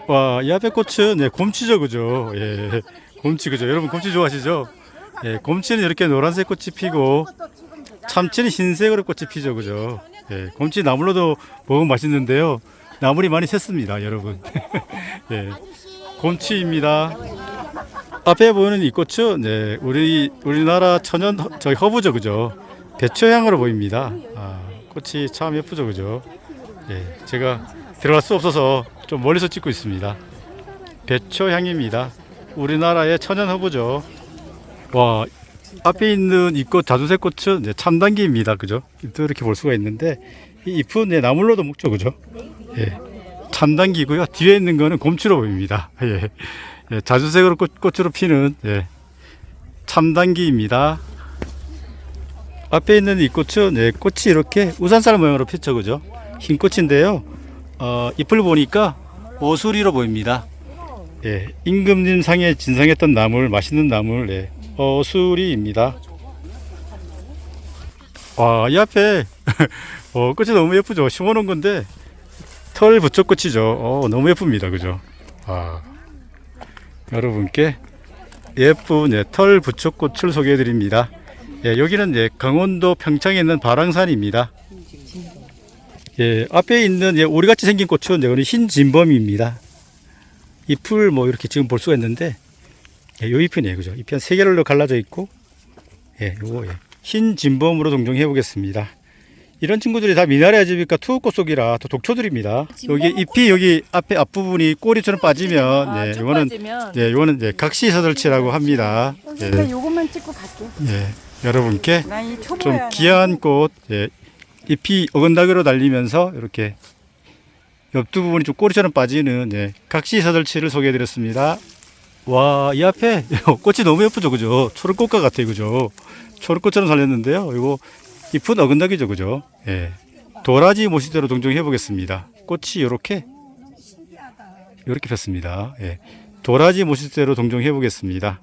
와, 이 앞에 꽃은 네, 곰치죠, 그죠? 예, 곰치, 그죠? 여러분 곰치 좋아하시죠? 예, 곰치는 이렇게 노란색 꽃이 피고 참치는 흰색으로 꽃이 피죠, 그죠? 예, 곰치 나물로도 먹으면 맛있는데요. 나물이 많이 샜습니다, 여러분. 예, 곰치입니다. 앞에 보이는 이 꽃은 네, 우리나라 천연 저기 허브죠, 그죠? 배초향으로 보입니다. 아, 꽃이 참 예쁘죠, 그죠? 예, 제가 들어갈 수 없어서 좀 멀리서 찍고 있습니다. 배초향입니다. 우리나라의 천연 허브죠. 와, 앞에 있는 이 꽃 자주색 꽃은 이제 참당귀입니다, 그죠? 또 이렇게 볼 수가 있는데 이 잎은 네, 나물로도 먹죠, 그죠? 예, 참당귀고요. 뒤에 있는 거는 곰치로 보입니다. 예, 예, 자주색으로 꽃으로 피는 예, 참당귀입니다. 앞에 있는 이 꽃은 예, 꽃이 이렇게 우산살 모양으로 피죠, 그죠? 흰 꽃인데요. 잎을 보니까 오수리로 보입니다. 예, 임금님 상에 진상했던 나물, 맛있는 나물, 예, 어수리입니다. 와, 이 앞에 꽃이 너무 예쁘죠? 심어놓은 건데 털 부처꽃이죠. 너무 예쁩니다, 그죠? 아, 여러분께 예쁜 예, 털 부처꽃을 소개해드립니다. 예, 여기는 예, 강원도 평창에 있는 바랑산입니다. 예, 앞에 있는 예, 오리같이 생긴 꽃은 이거는 흰진범입니다. 잎을 뭐 이렇게 지금 볼 수가 있는데 예, 요 잎이네요, 그죠? 잎이 한 세 개로 갈라져 있고 예, 요거 예, 흰진범으로 동정해 보겠습니다. 이런 친구들이 다 미나리 아집니까 투우꽃 속이라 또 독초들입니다. 여기 잎이 여기 앞에 앞부분이 꼬리처럼 빠지면 예, 요거는 예, 요거는 예, 각시서들치라고 합니다. 예. 요것만 찍고 갈게. 예, 여러분께 나이 좀 초보야. 귀한 꽃 예, 잎이 어건다기로 달리면서 이렇게 옆두 부분이 좀 꼬리처럼 빠지는 예, 각시서들치를 소개해드렸습니다. 와, 이 앞에 꽃이 너무 예쁘죠, 그죠? 초록꽃과 같아요, 그죠? 초록꽃처럼 살렸는데요. 이거 잎은 어건다기죠, 그죠? 예, 도라지 모시대로 동정해 보겠습니다. 꽃이 이렇게 폈습니다. 예, 도라지 모시대로 동정해 보겠습니다.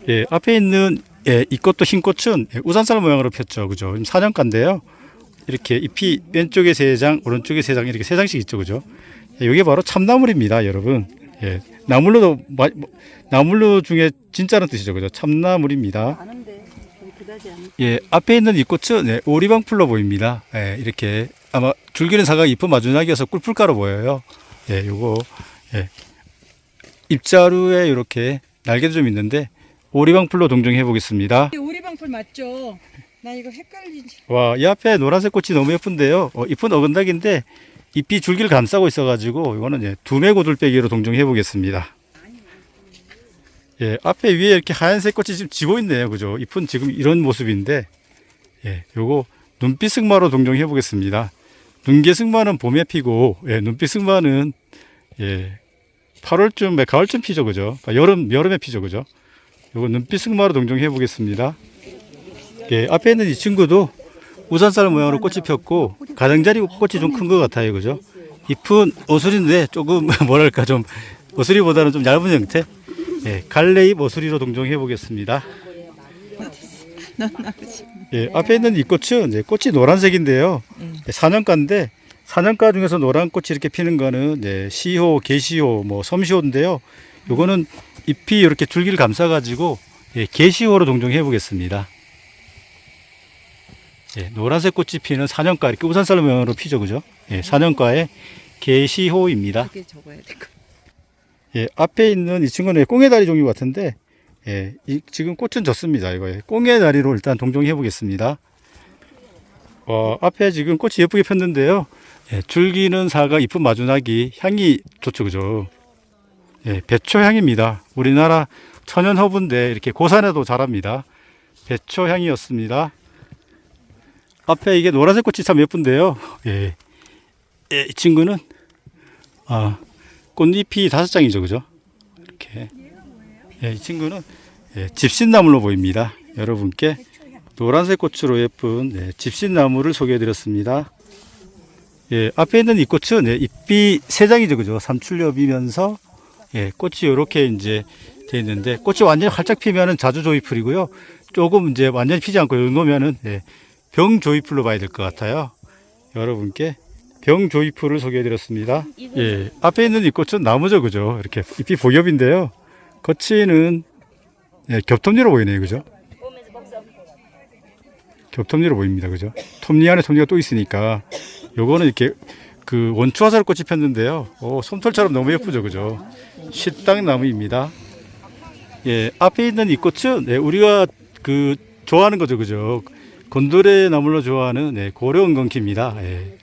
예, 앞에 있는 예, 이 꽃도 흰 꽃은 예, 우산살 모양으로 폈죠, 그죠? 지금 사년가인데요. 이렇게 잎이 왼쪽에 세 장, 오른쪽에 세 장, 이렇게 세 장씩 있죠, 그죠? 예, 이게 바로 참나물입니다, 여러분. 예, 나물로 중에 진짜는 뜻이죠, 그죠? 참나물입니다. 아는데 그다지 않. 예, 앞에 있는 이 꽃은 예, 오리방풀로 보입니다. 예, 이렇게 아마 줄기는 사각 잎은 마주나기여서 꿀풀가로 보여요. 예, 요거 예, 잎자루에 이렇게 날개도 좀 있는데 오리방풀로 동정해 보겠습니다. 오리방풀 맞죠? 나 이거 헷갈리지. 와, 이 앞에 노란색 꽃이 너무 예쁜데요. 잎은 어건닥인데 잎이 줄기를 감싸고 있어가지고 이거는 예, 두메고들빼기로 동정해 보겠습니다. 예, 앞에 위에 이렇게 하얀색 꽃이 지금 지고 있네요, 그죠? 잎은 지금 이런 모습인데, 예, 요거 눈빛 승마로 동정해 보겠습니다. 눈개 승마는 봄에 피고, 예, 눈빛 승마는 예, 8월쯤에 가을쯤 피죠, 그죠? 그러니까 여름에 피죠, 그죠? 요거 눈빛 승마로 동정해 보겠습니다. 예, 앞에 있는 이 친구도 우산살 모양으로 꽃이 폈고 가장자리 꽃이 좀 큰 것 같아요, 그죠? 잎은 어수리인데 조금 뭐랄까 좀 어수리보다는 좀 얇은 형태. 예, 갈래잎 어수리로 동정해 보겠습니다. 예, 앞에 있는 이 꽃은 이제 꽃이 노란색인데요. 예, 사년가인데 사년가 중에서 노란 꽃이 이렇게 피는 거는 이제 시호, 계시호, 뭐 섬시호인데요. 요거는 잎이 이렇게 줄기를 감싸 가지고 예, 계시호로 동정해 보겠습니다. 예, 노란색 꽃이 피는 사년가 이렇게 우산살 모양으로 피죠, 그죠? 예, 사년가의 계시호입니다. 이게 적어야 될 거. 예, 앞에 있는 이 친구는 꽁해다리 종류 같은데, 예, 지금 꽃은 졌습니다. 이거 꽁해다리로 일단 동정해 보겠습니다. 앞에 지금 꽃이 예쁘게 폈는데요. 예, 줄기는 사각, 잎은 마주나기, 향이 좋죠, 그죠? 예, 배초향입니다. 우리나라 천연 허브인데 이렇게 고산에도 자랍니다. 배초향이었습니다. 앞에 이게 노란색 꽃이 참 예쁜데요. 예, 예, 이 친구는 꽃잎이 5장이죠, 그죠? 이렇게. 예, 이 친구는 예, 집신나물로 보입니다. 여러분께 노란색 꽃으로 예쁜 예, 집신나물을 소개해드렸습니다. 예, 앞에 있는 이 꽃은 예, 잎이 3장이죠, 그죠? 삼출엽이면서 예, 꽃이 이렇게 이제 되어 있는데 꽃이 완전히 활짝 피면은 자주조이풀이고요. 조금 이제 완전히 피지 않고 놓으면은 예, 병조이풀로 봐야 될 것 같아요. 여러분께 병조이프를 소개해드렸습니다. 예, 앞에 있는 이 꽃은 나무죠, 그죠? 이렇게 잎이 복엽인데요. 겉이는 예, 겹톱니로 보이네요, 그죠? 겹톱니로 보입니다, 그죠? 톱니 안에 톱니가 또 있으니까 요거는 이렇게 그 원추화살 꽃이 폈는데요. 솜털처럼 너무 예쁘죠, 그죠? 식당나무입니다. 예, 앞에 있는 이 꽃은 예, 우리가 그 좋아하는 거죠, 그죠? 곤드레 나물로 좋아하는 예, 고려은건키입니다. 예.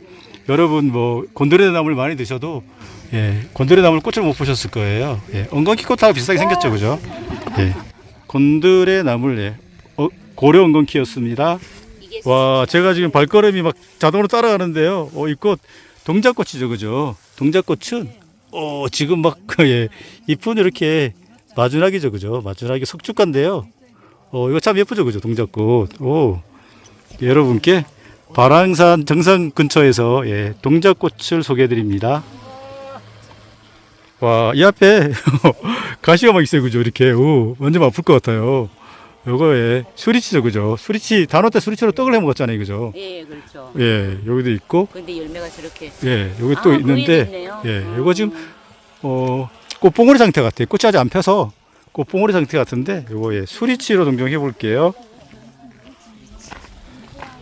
여러분 뭐 곤드레 나물 많이 드셔도 예, 곤드레 나물 꽃을 못 보셨을 거예요. 예, 은건키 꽃하고 비슷하게 생겼죠, 그죠? 예, 곤드레 나물 예, 고려 은건키였습니다. 와, 제가 지금 발걸음이 막 자동으로 따라가는데요. 이 꽃 동작꽃이죠, 그죠? 동작꽃은 지금 막 예, 잎은 이렇게 마주나기죠, 그죠? 마주나기 석축가인데요. 이거 참 예쁘죠, 그죠? 동작꽃. 여러분께 발왕산 정상 근처에서 예, 동작꽃을 소개해드립니다. 와, 이 앞에 가시가 막 있어요, 그죠? 이렇게 완전 아플 것 같아요. 요거에 수리치죠, 그죠? 수리치 단오 때 수리치로 떡을 해 먹었잖아요, 그죠? 예, 그렇죠. 예, 여기도 있고, 근데 열매가 저렇게. 예, 여기 또 있는데, 있네요. 예, 요거 지금 꽃봉오리 상태 같아요. 꽃이 아직 안 펴서 꽃봉오리 상태 같은데, 요거 예, 수리치로 동정해 볼게요.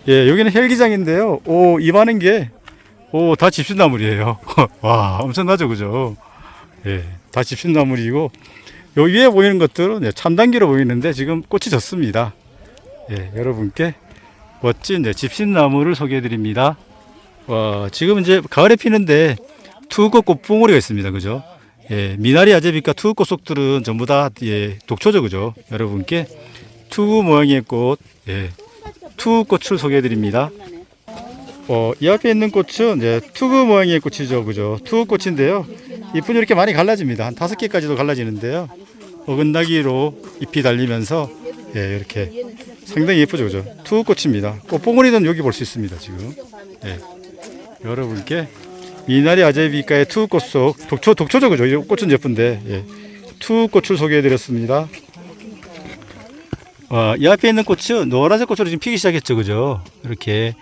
예, 여기는 헬기장인데요. 이만한 게, 다 집신나물이에요. 와, 엄청나죠, 그죠? 예, 다 집신나물이고, 요 위에 보이는 것들은 예, 참단기로 보이는데 지금 꽃이 졌습니다. 예, 여러분께 멋진 예, 집신나무를 소개해 드립니다. 와, 지금 이제 가을에 피는데 투우꽃 꽃봉오리가 있습니다. 그죠? 예, 미나리 아제비과 투우꽃 속들은 전부 다 예, 독초죠. 그죠? 여러분께 투우 모양의 꽃, 예, 투우꽃을 소개해 드립니다. 이 앞에 있는 꽃은 예, 투구 모양의 꽃이죠. 그죠? 투우꽃인데요. 잎은 이렇게 많이 갈라집니다. 한 5개까지도 갈라지는데요. 어긋나기로 잎이 달리면서 예, 이렇게 상당히 예쁘죠, 그죠? 투우꽃입니다. 꽃봉오리는 여기 볼 수 있습니다, 지금. 예, 여러분께 미나리 아제비과의 투우꽃 속 독초죠, 그죠? 이 꽃은 예쁜데 예, 투우꽃을 소개해드렸습니다. 이 앞에 있는 꽃은 노란색 꽃으로 지금 피기 시작했죠, 그죠? 이렇게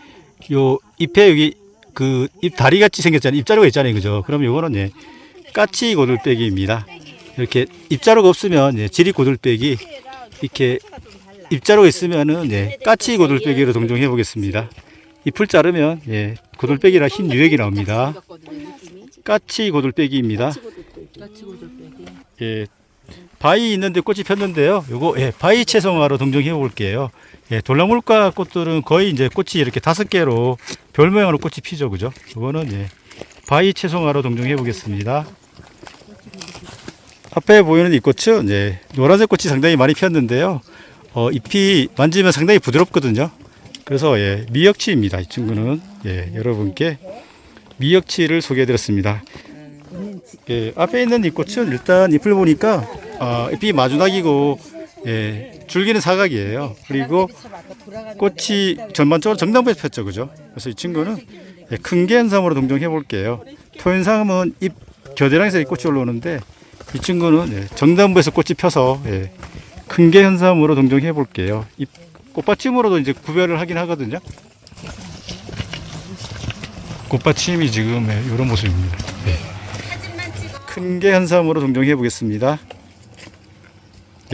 요 잎에 여기 그 잎 다리 같이 생겼잖아요. 잎자루가 있잖아요, 그죠? 그럼 요거는 예, 까치 고들빼기입니다. 이렇게 잎자루가 없으면 예, 지리 고들빼기, 이렇게 잎자루가 있으면은 예, 까치 고들빼기로 동정해 보겠습니다. 잎을 자르면 예, 고들빼기라 흰 유액이 나옵니다. 까치 고들빼기입니다. 예, 바위 있는데 꽃이 폈는데요. 요거 예, 바위 채송화로 동정해 볼게요. 예, 돌나물과 꽃들은 거의 이제 꽃이 이렇게 5개로 별 모양으로 꽃이 피죠, 그죠? 이거는 예, 바위 채송화로 동정해 보겠습니다. 앞에 보이는 이 꽃은 예, 노란색 꽃이 상당히 많이 피었는데요. 잎이 만지면 상당히 부드럽거든요. 그래서 예, 미역치입니다. 이 친구는 예, 여러분께 미역치를 소개해드렸습니다. 예, 앞에 있는 이 꽃은 일단 잎을 보니까 잎이 마주나기고 예, 줄기는 사각이에요. 그리고 꽃이 전반적으로 정단부에서 폈죠, 그죠? 그래서 이 친구는 예, 큰개 현상으로 동정해 볼게요. 토현상은 잎 겨드랑이에서 이 꽃이 올라오는데 이 친구는 예, 정단부에서 꽃이 펴서 예, 큰개 현상으로 동정해 볼게요. 잎 꽃받침으로도 이제 구별을 하긴 하거든요. 꽃받침이 지금 예, 이런 모습입니다. 예. 큰개 현상으로 동정해 보겠습니다.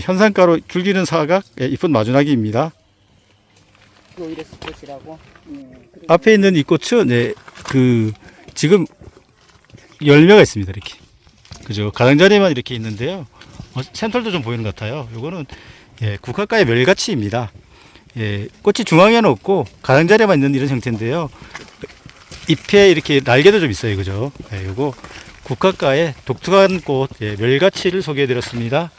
현상가로 줄기는 사각, 예, 잎은 마주나기입니다. 오히려 스포츠라고. 앞에 있는 이 꽃은 예, 그 지금 열매가 있습니다. 이렇게 그죠? 가장자리에만 이렇게 있는데요. 샘털도 좀 보이는 것 같아요. 이거는 예, 국화과의 멸가치입니다. 예, 꽃이 중앙에는 없고 가장자리에만 있는 이런 형태인데요. 잎에 이렇게 날개도 좀 있어요, 그죠? 예, 요거 국화과의 독특한 꽃 예, 멸가치를 소개해드렸습니다.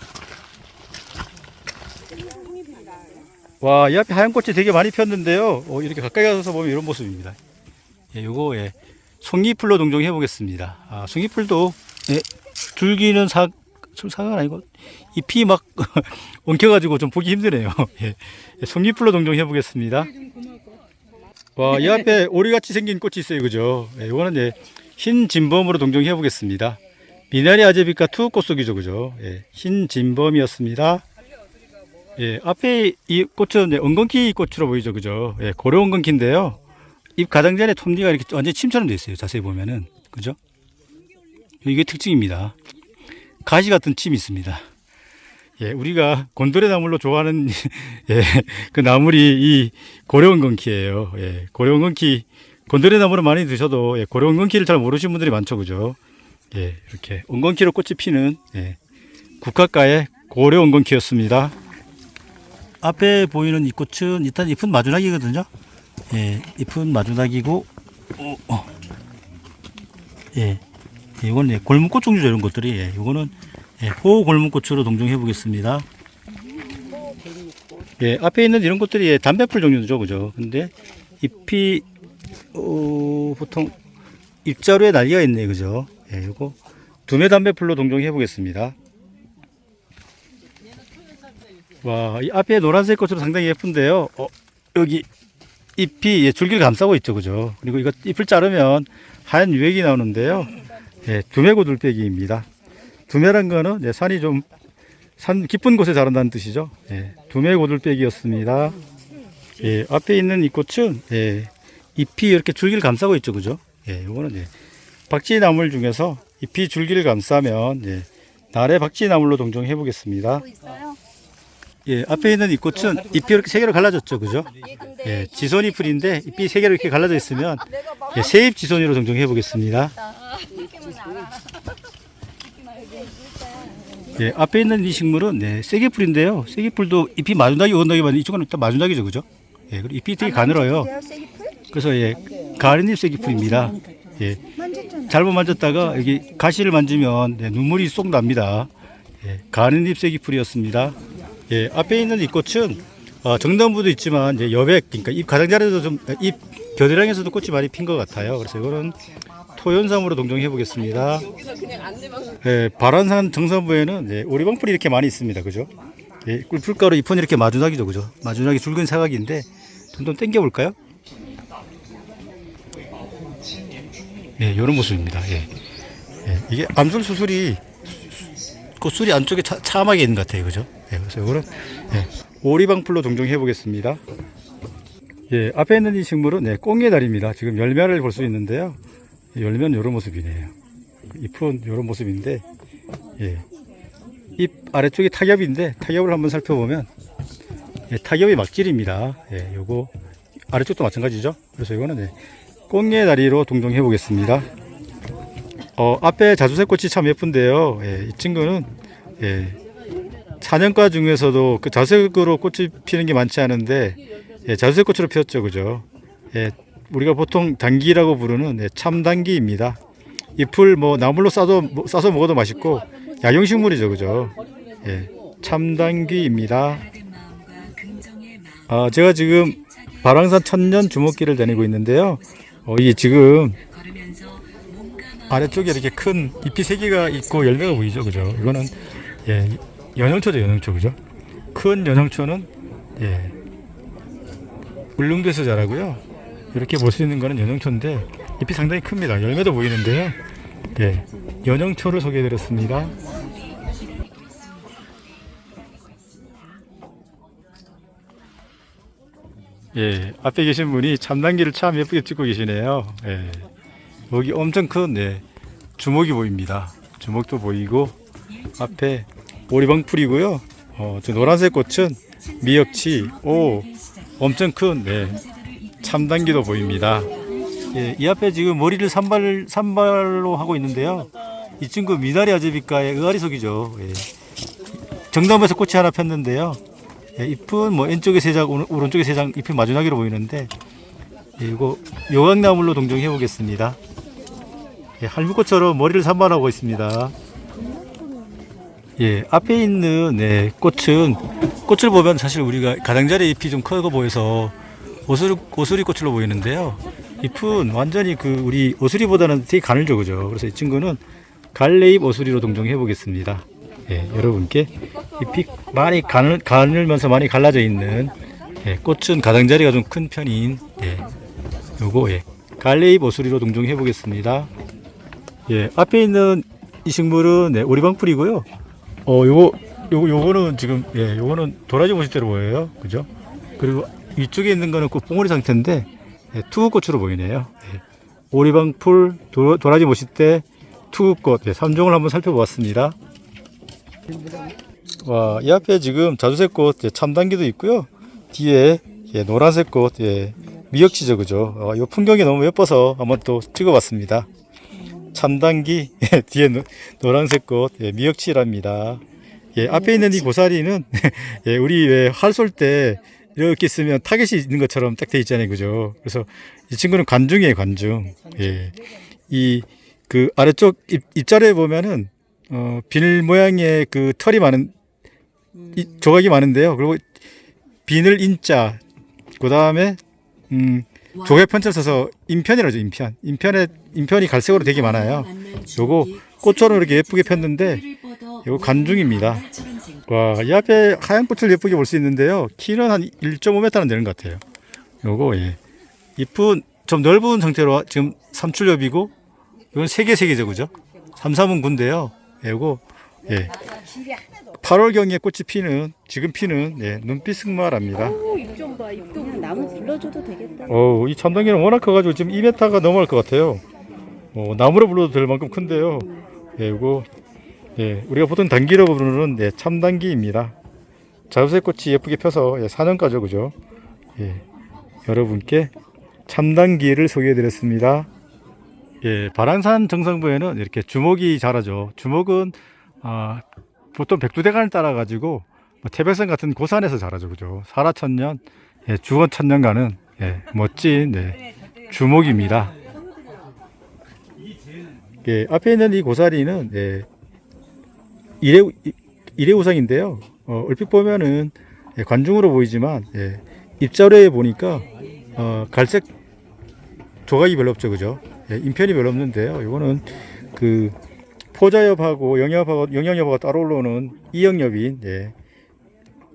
와, 이 앞에 하얀 꽃이 되게 많이 폈는데요. 이렇게 가까이 가서 보면 이런 모습입니다. 예, 요거 예, 송이풀로 동정해 보겠습니다. 송이풀도 예, 줄기는 사과는 아니고 잎이 막 엉켜가지고 좀 보기 힘드네요. 예, 송이풀로 동정해 보겠습니다. 와, 이 앞에 오리같이 생긴 꽃이 있어요, 그죠? 예, 이거는 예, 흰 진범으로 동정해 보겠습니다. 미나리 아제비과 투꽃 속이죠, 그죠? 예, 흰 진범이었습니다. 예, 앞에 이 꽃은 은건키 꽃으로 보이죠, 그죠? 예, 고려 은건키인데요. 잎 가장자리 톱니가 이렇게 완전 침처럼 되어 있어요. 자세히 보면은. 그죠? 이게 특징입니다. 가시 같은 침이 있습니다. 예, 우리가 곤드레 나물로 좋아하는 예, 그 나물이 이 고려원건키예요. 예, 고려원건키 곤드레 나물을 많이 드셔도 예, 고려원건키를 잘 모르시는 분들이 많죠, 그죠? 예, 이렇게 원건키로 꽃이 피는 예, 국화가의 고려원건키였습니다. 앞에 보이는 이 꽃은 일단 잎은 마주나기거든요. 예, 잎은 마주나기고, 예, 이건 예, 골문꽃 종류죠, 이런 것들이. 예, 이거는 예, 호골문꽃으로 동정해 보겠습니다. 예, 앞에 있는 이런 것들이 예, 담배풀 종류죠, 그죠? 근데 잎이 보통 잎자루에 날개가 있네, 그죠? 예, 이거 두매 담배풀로 동정해 보겠습니다. 와, 이 앞에 노란색 꽃으로 상당히 예쁜데요. 여기 잎이 예, 줄기를 감싸고 있죠, 그죠? 그리고 이거 잎을 자르면 하얀 유액이 나오는데요. 예, 두매고들빼기입니다. 두매란 거는 예, 산이 좀 산 깊은 곳에 자란다는 뜻이죠. 예, 두매고들빼기였습니다. 예, 앞에 있는 이 꽃은 예, 잎이 이렇게 줄기를 감싸고 있죠, 그죠? 예, 이거는 예, 박쥐나물 중에서 잎이 줄기를 감싸면 예, 나래 박쥐나물로 동정해 보겠습니다. 예, 앞에 있는 이 꽃은 잎이 이렇게 세 개로 갈라졌죠, 그죠? 예, 지손이 풀인데 잎이 세 개로 이렇게 갈라져 있으면 예, 새잎 지손이로 동정해 보겠습니다. 예, 앞에 있는 이 식물은 네, 쐐기풀인데요. 쐐기풀도 잎이 마주나기 어긋나기만 이쪽은 일단 마주나기죠, 그죠? 예, 그리고 잎이 되게 가늘어요. 그래서 예, 가른잎 쐐기풀입니다. 예, 잘못 만졌다가 여기 가시를 만지면 네, 눈물이 쏙 납니다. 예, 가른잎 쐐기풀이었습니다. 예, 앞에 있는 이 꽃은 정단부도 있지만 이제 여백, 그러니까 잎 가장자리에도 좀 잎 겨드랑이에서도 꽃이 많이 핀 것 같아요. 그래서 이거는 토연삼으로 동정해 보겠습니다. 예, 바란산 정상부에는 예, 오리방풀이 이렇게 많이 있습니다, 그죠? 예, 꿀풀가루 잎은 이렇게 마주나기죠, 그죠? 마주나기 붉은 사각인데 좀 당겨 볼까요? 예, 이런 모습입니다. 예, 예, 이게 암술 수술이 꽃술이 안쪽에 참하게 있는 것 같아요, 그죠? 예, 그래서 이거는 예, 오리방풀로 동정해 보겠습니다. 예, 앞에 있는 이 식물은 예, 꽁의 달입니다. 지금 열매를 볼 수 있는데요. 열매는 이런 모습이네요. 잎은 이런 모습인데, 예, 잎 아래쪽이 타겹인데 타겹을 한번 살펴보면 예, 타겹이 막질입니다. 예, 요거 아래쪽도 마찬가지죠. 그래서 이거는 예, 꽁의 다리로 동정해 보겠습니다. 앞에 자주색 꽃이 참 예쁜데요. 예, 이 친구는 예, 사년과 중에서도 그 자주색으로 꽃이 피는 게 많지 않은데 예, 자주색 꽃으로 피었죠, 그죠? 예, 우리가 보통 당귀라고 부르는 예, 참당귀입니다. 잎을 뭐 나물로 싸서 먹어도 맛있고 약용식물이죠, 그죠? 예, 참당귀입니다. 제가 지금 발왕산 천년 주먹기를 다니고 있는데요. 이게 지금 아래쪽에 이렇게 큰 잎이 세 개가 있고 열매가 보이죠, 그죠? 이거는 예, 연형초죠, 연형초, 그죠? 큰 연형초는 예, 울릉도에서 자라고요. 이렇게 볼 수 있는 거는 연형초인데 잎이 상당히 큽니다. 열매도 보이는데요. 예, 연형초를 소개해드렸습니다. 예, 앞에 계신 분이 참당귀를 참 예쁘게 찍고 계시네요. 예, 여기 엄청 큰 예, 주먹이 보입니다. 주먹도 보이고 앞에 오리방풀이고요. 저 노란색 꽃은 미역치, 엄청 큰 네, 참당귀도 보입니다. 예, 이 앞에 지금 머리를 산발로 하고 있는데요. 이 친구 미나리 아제비과의 의아리석이죠. 예, 정답에서 꽃이 하나 폈는데요. 예, 잎은 뭐 왼쪽에 세 장, 오른쪽에 세 장 잎이 마주나기로 보이는데 예, 이거 요강나물로 동정해 보겠습니다. 예, 할미꽃처럼 머리를 산발하고 있습니다. 예, 앞에 있는 네, 꽃을 보면 사실 우리가 가장자리 잎이 좀 커 보여서 오수리 꽃으로 보이는데요. 잎은 완전히 우리 오수리보다는 되게 가늘죠, 그죠? 그래서 이 친구는 갈래잎 오수리로 동정해 보겠습니다. 예, 여러분께 잎이 많이 가늘면서 많이 갈라져 있는 예, 꽃은 가장자리가 좀 큰 편인 예, 요거 예, 갈래잎 오수리로 동정해 보겠습니다. 예, 앞에 있는 이 식물은 네, 오리방풀이고요. 요거는 지금 요거는 도라지 모식대로 보여요, 그죠? 그리고 위쪽에 있는 거는 그 봉오리 상태인데 예, 투구꽃으로 보이네요. 예, 오리방풀, 도라지 모시대, 투구꽃, 예, 3종을 한번 살펴보았습니다. 와, 이 앞에 지금 자주색꽃, 예, 참단기도 있고요. 뒤에 예, 노란색 꽃, 예, 미역치죠, 그죠? 이 풍경이 너무 예뻐서 한번 또 찍어봤습니다. 참단기, 예, 뒤에 노란색 꽃, 예, 미역치랍니다. 예, 앞에 있는 이 고사리는 예, 우리 왜 활 쏠 때 이렇게 쓰면 타겟이 있는 것처럼 딱 돼 있잖아요, 그죠? 그래서 이 친구는 관중이에요, 관중. 예, 이 그 아래쪽 입자리에 보면은 비늘 모양의 그 털이 많은 조각이 많은데요. 그리고 비늘 인자, 그 다음에 조개 편자 써서 인편이라죠, 인편. 인편이 갈색으로 되게 많아요. 요거 꽃처럼 이렇게 예쁘게 폈는데 요거 관중입니다. 와, 이 앞에 하얀 꽃을 예쁘게 볼 수 있는데요. 키는 한 1.5m는 되는 것 같아요. 요거 예, 이쁜 좀 넓은 상태로 지금 삼출엽이고, 이건 세개죠, 그죠? 3, 4분 군데요. 예, 요거 예, 8월경에 꽃이 피는, 지금 피는 예, 눈빛 승마랍니다. 그냥 나무 불러줘도 되겠다. 이 참단기는 워낙 커가지고 지금 2m가 넘어갈 것 같아요. 나무로 불러도 될 만큼 큰데요. 예, 이거 예, 우리가 보통 단기로 부르는 예, 참단기입니다. 자주색 꽃이 예쁘게 펴서 예, 4년가죠, 그죠? 예, 여러분께 참단기를 소개해드렸습니다. 예, 바란산 정상부에는 이렇게 주목이 자라죠. 주목은 보통 백두대간을 따라 가지고 태백산 같은 고산에서 자라죠, 그죠? 살아천년, 예, 주어천년가는 예, 멋진 예, 주목입니다. 예, 앞에 있는 이 고사리는 예, 일회우상인데요. 얼핏 보면은 예, 관중으로 보이지만 예, 입자료에 보니까 갈색 조각이 별로 없죠, 그죠? 예, 인편이 별로 없는데요. 이거는 그 포자엽하고 영양엽하고 따로 올라오는 이영엽인 예,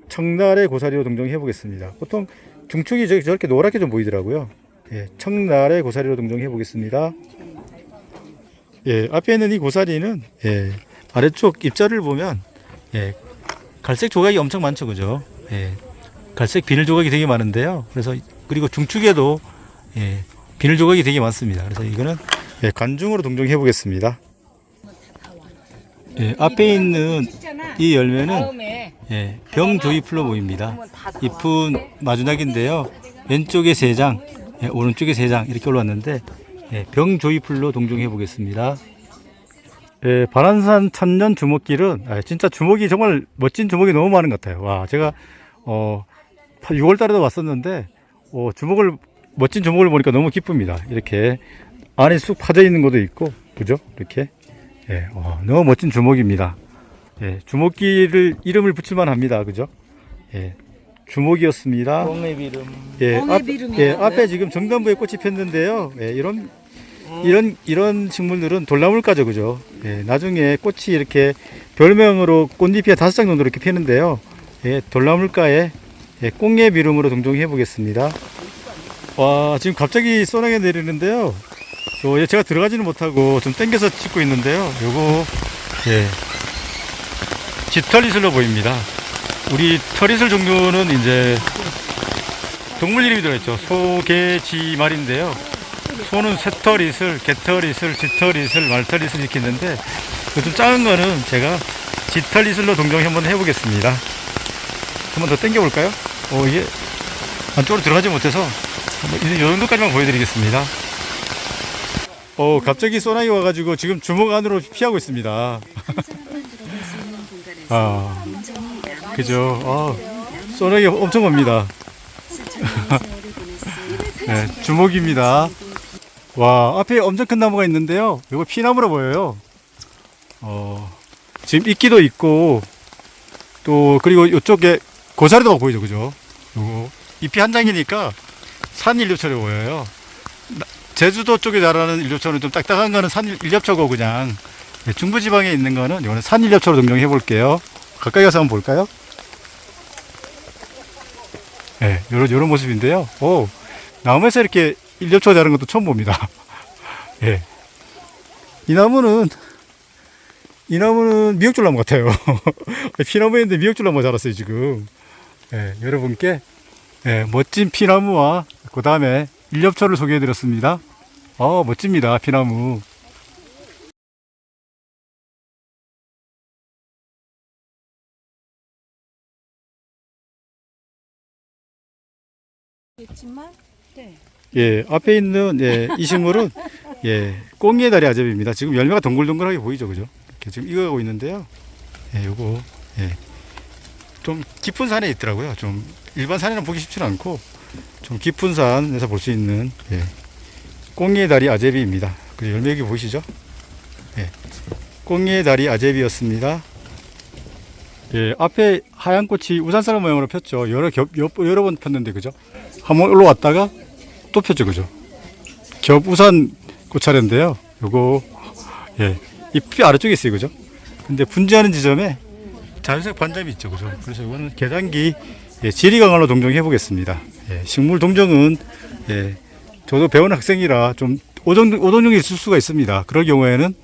청날의 고사리로 동정해 보겠습니다. 보통 중축이 저렇게 노랗게 좀 보이더라고요. 예, 청날의 고사리로 동정해 보겠습니다. 예, 앞에 있는 이 고사리는 예, 아래쪽 입자를 보면 예, 갈색 조각이 엄청 많죠, 그죠? 예, 갈색 비늘 조각이 되게 많은데요. 그래서 그리고 중축에도 예, 비늘 조각이 되게 많습니다. 그래서 이거는 예, 관중으로 동정해 보겠습니다. 예, 앞에 있는 이 열매는 예, 병조이풀로 보입니다. 잎은 마주낙인데요. 왼쪽에 3장, 예, 오른쪽에 3장 이렇게 올라왔는데 예, 병조이풀로 동정해 보겠습니다. 예, 바란산 천년 주목길은 진짜 주목이 정말 멋진 주목이 너무 많은 것 같아요. 와, 제가 6월 달에도 왔었는데 멋진 주목을 보니까 너무 기쁩니다. 이렇게 안에 쑥 파져 있는 것도 있고, 그죠? 이렇게 예, 너무 멋진 주목입니다. 예, 주목길을 이름을 붙일만 합니다. 그죠? 예, 주목이었습니다. 꽁의비름. 예, 꽁의비름이요? 예, 앞에 지금 정단부에 꽃이 폈는데요. 예, 이런 식물들은 돌나물가죠, 그죠? 예, 나중에 꽃이 이렇게 별명으로 꽃잎이 5장 정도 이렇게 피는데요. 예, 돌나물가에 예, 꽁예비름으로 동정해 보겠습니다. 와, 지금 갑자기 소나기가 내리는데요. 제가 들어가지는 못하고 좀 당겨서 찍고 있는데요. 요거 예, 깃털이슬로 보입니다. 우리 털이슬 종류는 이제 동물 이름이 들어있죠. 소, 개, 쥐, 말인데요. 소는 새털이슬, 개털이슬, 쥐털이슬, 말털이슬 이렇게 있는데 좀 작은 거는 제가 깃털이슬로 동정해 한번 해보겠습니다. 한번 더 당겨 볼까요? 이게 안쪽으로 들어가지 못해서 이 정도까지만 보여드리겠습니다. 갑자기 소나기 와가지고 지금 주먹 안으로 피하고 있습니다. 그죠? 소나기 엄청 옵니다. 네, 주먹입니다. 와, 앞에 엄청 큰 나무가 있는데요. 이거 피나무로 보여요. 지금 이끼도 있고, 또, 그리고 이쪽에 고사리도 보이죠, 그죠? 요거, 잎이 한 장이니까 산일엽초로 보여요. 제주도 쪽에 자라는 일엽초는 좀 딱딱한 거는 산일엽초고 그냥 중부지방에 있는 거는 이거는 산일엽초로 동정해 볼게요. 가까이 가서 한번 볼까요? 네, 요런 모습인데요. 나무에서 이렇게 일엽초가 자라는 것도 처음 봅니다. 예. 이 나무는 미역줄나무 같아요. 피나무인데 미역줄나무가 자랐어요, 지금. 예, 여러분께 예, 멋진 피나무와 그 다음에 일엽초를 소개해드렸습니다. 멋집니다. 피나무. 예, 앞에 있는 이 식물은 꽁이의 다리 아제비입니다. 지금 열매가 동글동글하게 보이죠, 그죠? 이렇게 지금 익어가고 있는데요. 요거 좀 깊은 산에 있더라고요. 좀 일반 산에는 보기 쉽지 않고 좀 깊은 산에서 볼 수 있는 꽁이의 다리 아제비입니다. 그 열매 여기 보이시죠? 꽁이의 다리 아제비였습니다. 앞에 하얀 꽃이 우산사람 모양으로 폈죠. 여러 번 폈는데, 그죠? 한번 올라왔다가 또 폈죠, 그죠? 겹우산 꽃차례인데요. 요거, 잎이 아래쪽에 있어요, 그죠? 근데 분지하는 지점에 자연색 반점이 있죠, 그죠? 그래서 이거는 계단기 지리 강화로 동정해 보겠습니다. 식물 동정은 저도 배운 학생이라 좀 오동력이 있을 수가 있습니다. 그럴 경우에는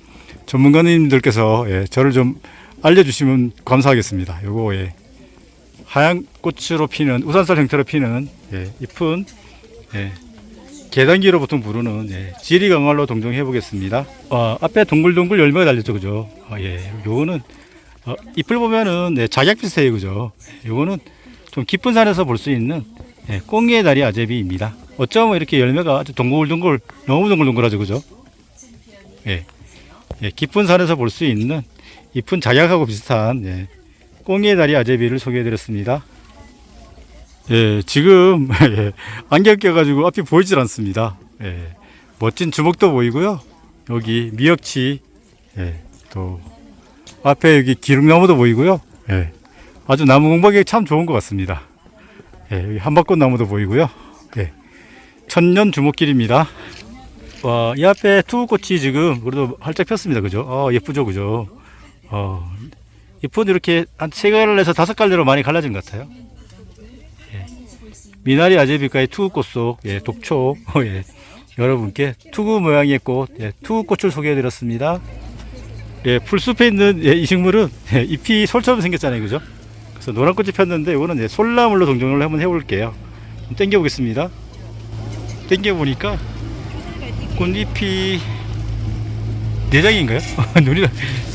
전문가님들께서 저를 좀 알려주시면 감사하겠습니다. 요거 하얀 꽃으로 피는 우산살 형태로 피는 잎은 계단기로 보통 부르는 지리 강화로 동정해 보겠습니다. 앞에 동글동글 열매가 달렸죠, 그죠? 요거는 잎을 보면은 작약 비슷해요, 그죠? 요거는 좀 깊은 산에서 볼 수 있는 꽁이의 다리 아제비입니다. 어쩌면 이렇게 열매가 아주 동글동글 너무 동글동글하죠, 그죠? 깊은 산에서 볼 수 있는 잎은 작약하고 비슷한 꽁이의 다리 아제비를 소개해드렸습니다. 지금 안경 껴가지고 앞이 보이질 않습니다. 멋진 주먹도 보이고요. 여기 미역치, 또 앞에 여기 기름나무도 보이고요. 아주 나무 공부하기 참 좋은 것 같습니다. 여기 한박꽃 나무도 보이고요. 천년 주목길입니다. 와, 이 앞에 투구꽃이 지금 그래도 활짝 폈습니다. 그죠? 예쁘죠, 그죠? 잎은 이렇게 한 3갈래에서 5갈래로 많이 갈라진 것 같아요. 미나리 아제비과의 투구꽃 속 독초 여러분께 투구 모양의 꽃 투구꽃을 소개해드렸습니다. 풀숲에 있는 이 식물은 잎이 솔처럼 생겼잖아요, 그죠? 그래서 노란 꽃이 폈는데 이거는 솔나물로 동정을 한번 해볼게요. 당겨 보겠습니다. 당겨 보니까 꽃잎이 4장인가요? 눈이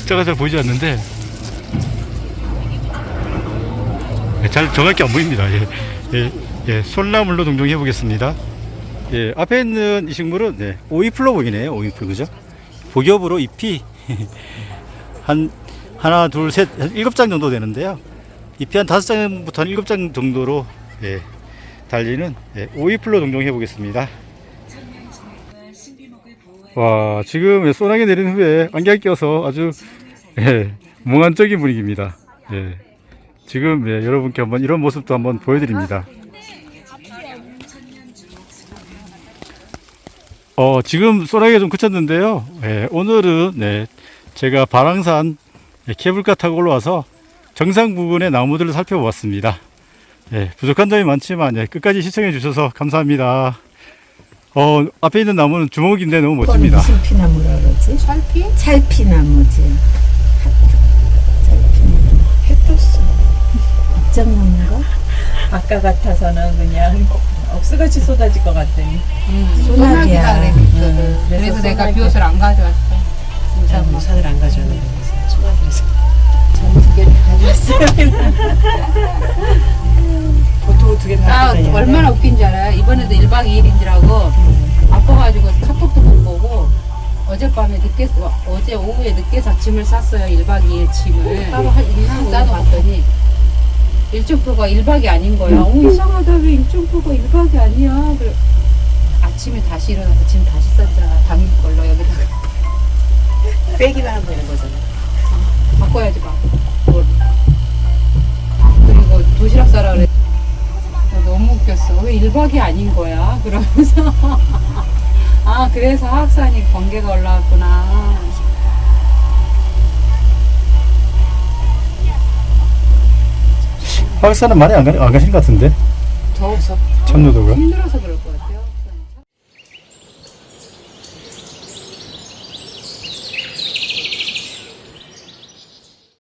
작아서 잘 보이지 않는데 잘 정확히 안 보입니다. 솔나물로 동정해 보겠습니다. 앞에 있는 이 식물은 오이풀로 보이네요. 오이풀, 그죠? 복엽으로 잎이 하나, 둘, 셋, 7장 정도 되는데요. 잎이 한 5장부터 한 7장 정도로 달리는 오이풀로 동정해 보겠습니다. 와, 지금 소나기 내린 후에 안경 껴서 아주 몽환적인 분위기입니다. 지금 여러분께 한번 이런 모습도 한번 보여드립니다. 지금 소나기가 좀 그쳤는데요. 오늘은 제가 바랑산 케이블카 타고 올라와서 정상 부근의 나무들을 살펴보았습니다. 부족한 점이 많지만 끝까지 시청해 주셔서 감사합니다. 앞에 있는 나무는 주먹인데 너무 멋집니다. 무슨 피나무라 그러지? 찰피? 찰피나무지. 찰피나무. 해 떴어. 입장나무인가? 아까 같아서는 그냥 억수같이 쏟아질 것 같더니 소나기야. 그래서 내가 비옷을 안 가져왔어. 우산을 안 가져왔는데 소나기라서. 저는 2개 가져왔어요. 보통 2개 나 가져왔어요. 얼마나 웃긴지 알아요? 이번에도 1박 2일인지라고 아파가지고 카톡도 못 보고 어젯밤에 어제 오후에 늦게 짐을 쌌어요. 1박 2일 짐을 따로 싸놓았더니 일정표가 1박이 아닌 거야. 이상하다, 왜 일정표가 1박이 아니야. 그래. 아침에 다시 일어나서 짐 다시 쌌잖아. 당일 걸로 여기다가 빼기만 하면 되는 거잖아. 바꿔야지 봐. 그리고 도시락 싸라 그래. 너무 웃겼어. 왜 1박이 아닌 거야? 그러면서 그래서 하악산이 번개가 올라왔구나. 하악산은 많이 안 가신 것 같은데? 더워서 참여도가 힘들어서 그럴 것 같아.